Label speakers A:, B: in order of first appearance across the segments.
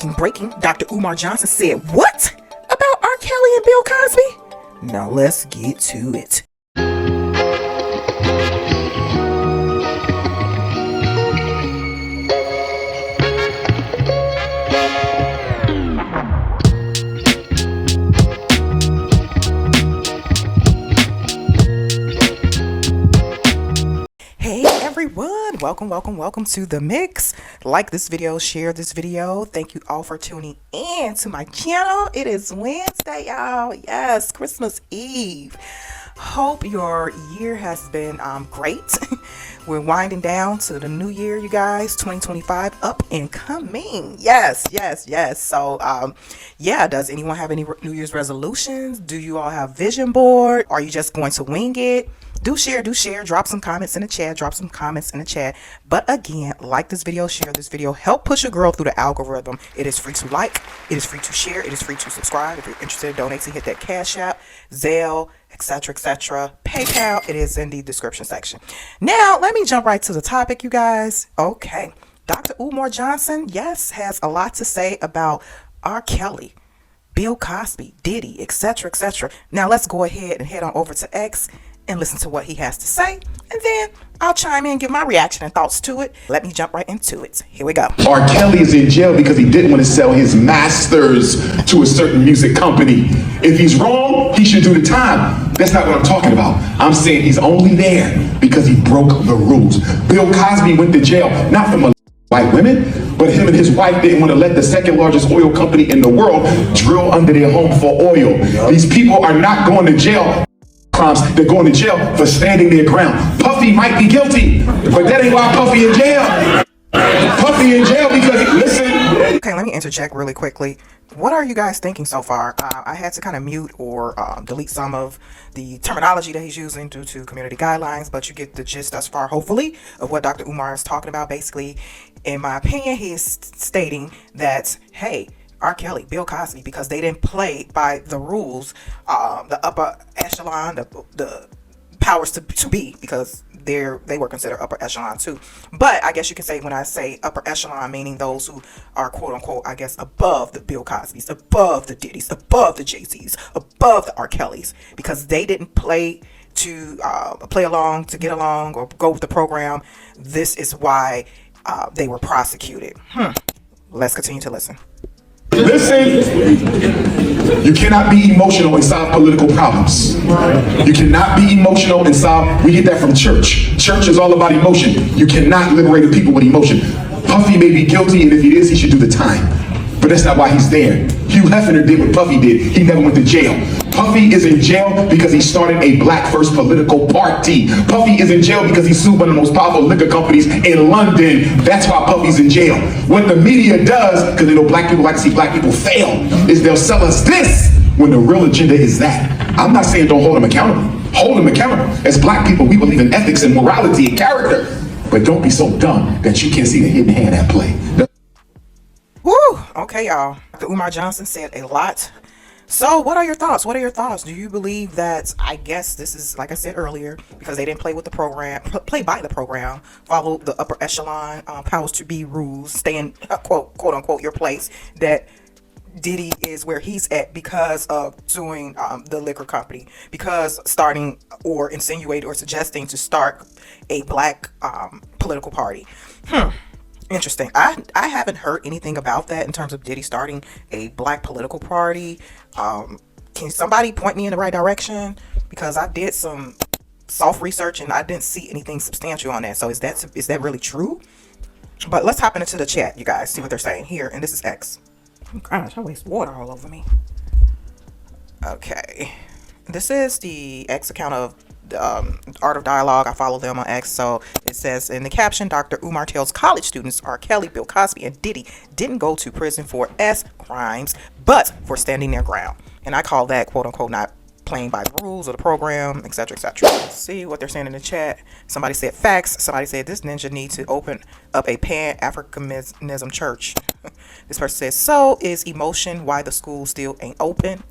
A: breaking. Dr. Umar Johnson said what about R. Kelly and Bill Cosby? Now let's get to it. Hey everyone, welcome to the mix. Like this video, share this video. Thank you all for tuning in to my channel. It is Wednesday, y'all. Yes, Christmas Eve. Hope your year has been great. We're winding down to the new year, you guys. 2025 up and coming. Yes. So yeah, does anyone have any New Year's resolutions? Do you all have vision board? Are you just going to wing it? Do share, drop some comments in the chat, But again, like this video, share this video, help push your girl through the algorithm. It is free to like, it is free to share, it is free to subscribe. If you're interested in donating, hit that Cash App, Zelle, etc. PayPal, it is in the description section. Now, let me jump right to the topic, you guys. Okay, Dr. Umar Johnson, yes, has a lot to say about R. Kelly, Bill Cosby, Diddy, etc. Now, let's go ahead and head on over to X and listen to what he has to say, and then I'll chime in, give my reaction and thoughts to it. Let me jump right into it. Here we go.
B: R. Kelly is in jail because he didn't want to sell his masters to a certain music company. If he's wrong, he should do the time. That's not what I'm talking about. I'm saying he's only there because he broke the rules. Bill Cosby went to jail, not from white women, but him and his wife didn't want to let the second largest oil company in the world drill under their home for oil. These people are not going to jail. They're going to jail for standing their ground. Puffy might be guilty, but that ain't why Puffy in jail. Puffy in jail because listen.
A: Okay, let me interject really quickly. What are you guys thinking so far? I had to kind of mute or delete some of the terminology that he's using due to community guidelines, but you get the gist thus far, hopefully, of what Dr. Umar is talking about. Basically, in my opinion, he is stating that, hey, R. Kelly, Bill Cosby, because they didn't play by the rules, the upper echelon, the powers to be, because they were considered upper echelon too. But I guess you can say, when I say upper echelon, meaning those who are quote unquote, I guess, above the Bill Cosbys, above the Diddys, above the Jayz's, above the R. Kellys, because they didn't play to play along, to get along, or go with the program. This is why they were prosecuted. Let's continue to listen.
B: Listen, you cannot be emotional and solve political problems. You cannot be emotional and solve, we get that from church. Church is all about emotion. You cannot liberate the people with emotion. Puffy may be guilty, and if he is, he should do the time. But that's not why he's there. Hugh Hefner did what Puffy did. He never went to jail. Puffy is in jail because he started a black first political party. Puffy is in jail because he sued one of the most powerful liquor companies in London. That's why Puffy's in jail. What the media does, because they know black people like to see black people fail, is they'll sell us this when the real agenda is that. I'm not saying don't hold them accountable. Hold them accountable. As black people, we believe in ethics and morality and character. But don't be so dumb that you can't see the hidden hand at play.
A: Woo! Okay, y'all. Dr. Umar Johnson said a lot. So what are your thoughts? Do you believe that, I guess this is, like I said earlier, because they didn't play with the program, play by the program, follow the upper echelon powers to be rules, stay in quote unquote your place, that Diddy is where he's at because of doing the liquor company, because starting or insinuating or suggesting to start a black political party? Interesting. I haven't heard anything about that in terms of Diddy starting a black political party. Can somebody point me in the right direction? Because I did some soft research and I didn't see anything substantial on that. So is that really true? But let's hop into the chat, you guys, see what they're saying here. And this is X. Oh gosh, I waste water all over me. Okay. This is the X account of Art of Dialogue. I follow them on X. So it says in the caption, Dr. Umar tells college students R. Kelly, Bill Cosby, and Diddy didn't go to prison for S crimes, but for standing their ground. And I call that, quote unquote, not playing by the rules of the program, etc. Let's see what they're saying in the chat. Somebody said facts. Somebody said this ninja needs to open up a pan-Africanism church. This person says, so is emotion why the school still ain't open?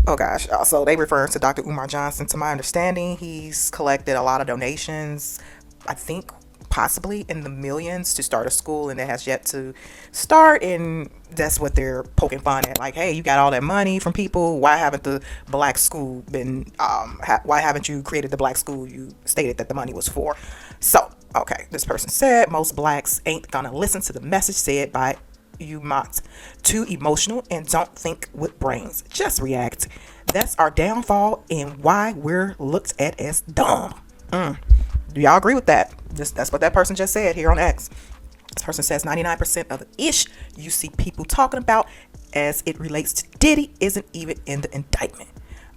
A: Oh gosh. So they refer to Dr. Umar Johnson. To my understanding, he's collected a lot of donations. I think possibly in the millions to start a school, and it has yet to start, and that's what they're poking fun at. Like, hey, you got all that money from people, why haven't the black school been why haven't you created the black school you stated that the money was for? So okay, this person said most blacks ain't gonna listen to the message said by Umar. Too emotional and don't think with brains, just react. That's our downfall and why we're looked at as dumb. Do y'all agree with that? That's what that person just said here on X. This person says 99% of the ish you see people talking about as it relates to Diddy isn't even in the indictment.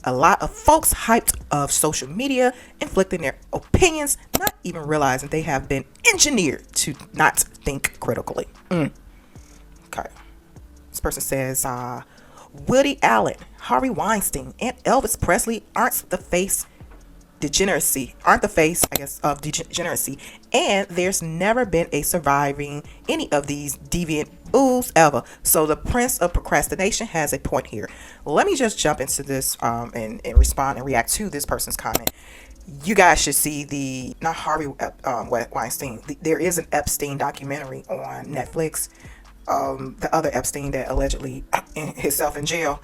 A: A lot of folks hyped of social media, inflicting their opinions, not even realizing they have been engineered to not think critically. Okay. This person says, Woody Allen, Harvey Weinstein, and Elvis Presley aren't the face of degeneracy, and there's never been a surviving any of these deviant oohs ever. So the prince of procrastination has a point here. Let me just jump into this and respond and react to this person's comment. You guys should see the, not Harvey Weinstein, there is an Epstein documentary on Netflix. The other Epstein that allegedly himself in jail,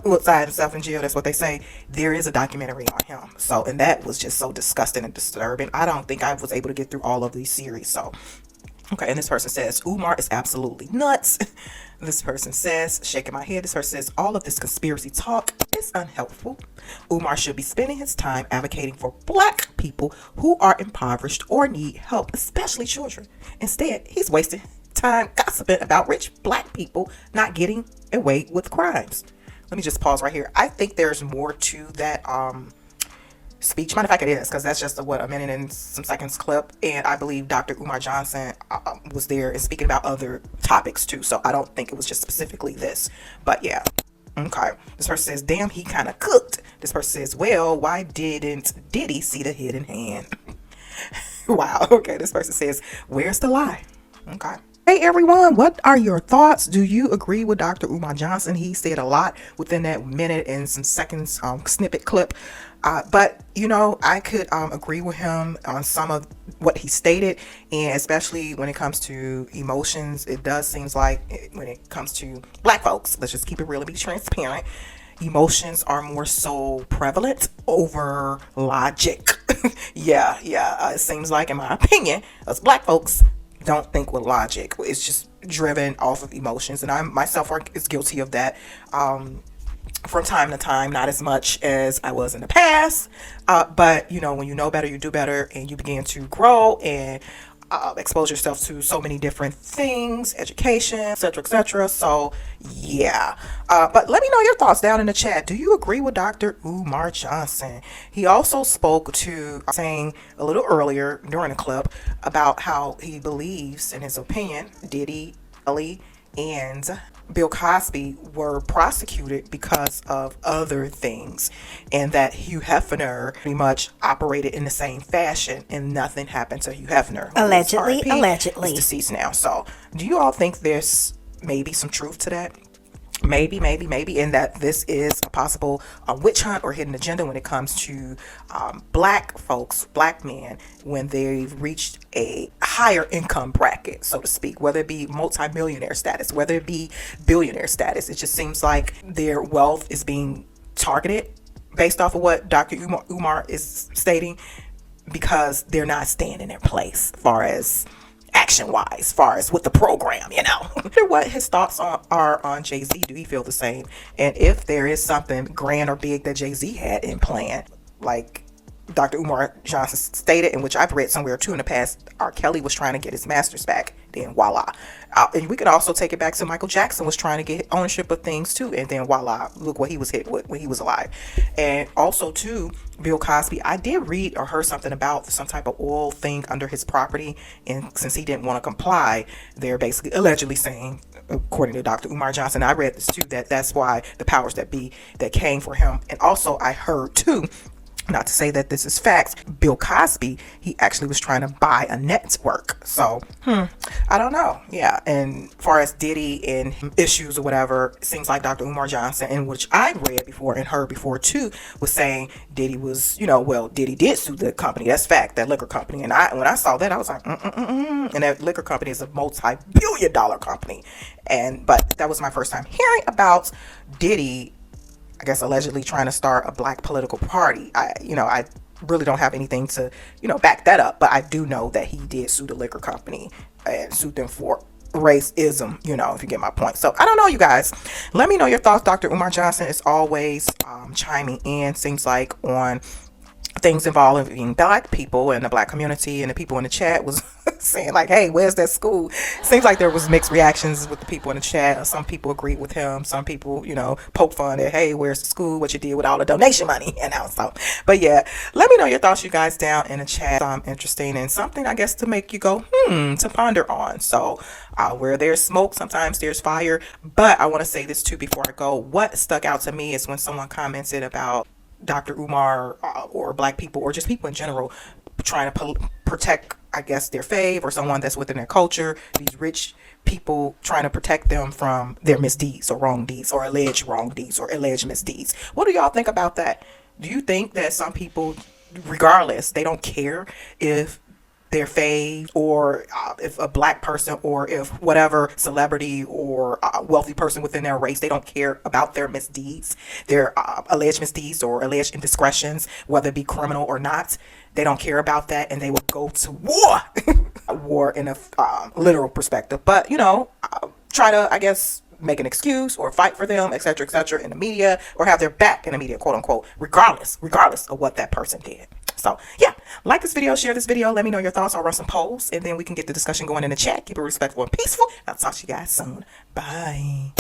A: outside himself in jail, that's what they say. There is a documentary on him. So, and that was just so disgusting and disturbing. I don't think I was able to get through all of these series. So, okay. And this person says, Umar is absolutely nuts. This person says, shaking my head, this person says, all of this conspiracy talk is unhelpful. Umar should be spending his time advocating for black people who are impoverished or need help, especially children. Instead, he's wasting time gossiping about rich black people not getting away with crimes. Let me just pause right here. I think there's more to that speech. Matter of fact, it is, because that's just a minute and some seconds clip, and I believe Dr. Umar Johnson was there and speaking about other topics too, so I don't think it was just specifically this, but yeah. Okay, this person says, damn, he kind of cooked. This person says, well, why didn't Diddy see the hidden hand? Wow. Okay, this person says, where's the lie? Okay. Hey everyone, what are your thoughts? Do you agree with Dr. Umar Johnson? He said a lot within that minute and some seconds snippet clip. But I could agree with him on some of what he stated, and especially when it comes to emotions. It does seems like when it comes to black folks, let's just keep it real and be transparent, emotions are more so prevalent over logic. Yeah. It seems like, in my opinion, us black folks don't think with logic. It's just driven off of emotions, and I myself is guilty of that from time to time, not as much as I was in the past, but when you know better, you do better, and you begin to grow and expose yourself to so many different things, education, etc. So yeah, but let me know your thoughts down in the chat. Do you agree with Dr. Umar Johnson? He also spoke to saying a little earlier during the clip about how he believes, in his opinion, Diddy, Ali, and Bill Cosby were prosecuted because of other things, and that Hugh Hefner pretty much operated in the same fashion, and nothing happened to Hugh Hefner.
C: Allegedly.
A: He's deceased now. So do you all think there's maybe some truth to that? Maybe, and that this is a possible witch hunt or hidden agenda when it comes to black folks, black men, when they've reached a higher income bracket, so to speak, whether it be multimillionaire status, whether it be billionaire status. It just seems like their wealth is being targeted based off of what Dr. Umar is stating, because they're not staying in their place as far as action-wise, far as with the program, I wonder what his thoughts are on Jay-Z. Do he feel the same? And if there is something grand or big that Jay-Z had in plan, like Dr. Umar Johnson stated, in which I've read somewhere too in the past, R. Kelly was trying to get his masters back, then voila. And we could also take it back to Michael Jackson was trying to get ownership of things too, and then voila, look what he was hit with when he was alive. And also too, Bill Cosby, I did read or heard something about some type of oil thing under his property, and since he didn't want to comply, they're basically allegedly saying, according to Dr. Umar Johnson, I read this too, that's why the powers that be that came for him. And also I heard too Not to say that this is facts. Bill Cosby, he actually was trying to buy a network. So, I don't know. Yeah. And as far as Diddy and issues or whatever, it seems like Dr. Umar Johnson, and which I read before and heard before too, was saying Diddy was, well, Diddy did sue the company. That's fact, that liquor company. And when I saw that, I was like, And that liquor company is a multi-billion-dollar company. But that was my first time hearing about Diddy, I guess, allegedly trying to start a black political party. I really don't have anything to, back that up, but I do know that he did sue the liquor company and sued them for racism, if you get my point. So I don't know, you guys. Let me know your thoughts. Dr. Umar Johnson is always chiming in, seems like, on things involving black people and the black community, and the people in the chat was saying like, hey, where's that school? Seems like there was mixed reactions with the people in the chat. Some people agreed with him, some people poke fun at, hey, where's the school, what you did with all the donation money, but yeah, let me know your thoughts, you guys, down in the chat. Interesting, and something, I guess, to make you go to ponder on. So where there's smoke, sometimes there's fire. But I want to say this too before I go. What stuck out to me is when someone commented about Dr. Umar or black people, or just people in general, trying to protect, I guess, their fave or someone that's within their culture. These rich people trying to protect them from their misdeeds or wrong deeds or alleged wrong deeds or alleged misdeeds. What do y'all think about that? Do you think that some people, regardless, they don't care if their fave, or if a black person, or if whatever celebrity or wealthy person within their race, they don't care about their misdeeds, their alleged misdeeds or alleged indiscretions, whether it be criminal or not? They don't care about that, and they will go to war. War in a literal perspective, but try to, I guess, make an excuse or fight for them, etc., in the media, or have their back in the media, quote unquote, regardless of what that person did. So yeah, like this video, share this video, let me know your thoughts. I'll run some polls, and then we can get the discussion going in the chat. Keep it respectful and peaceful. I'll talk to you guys soon. Bye.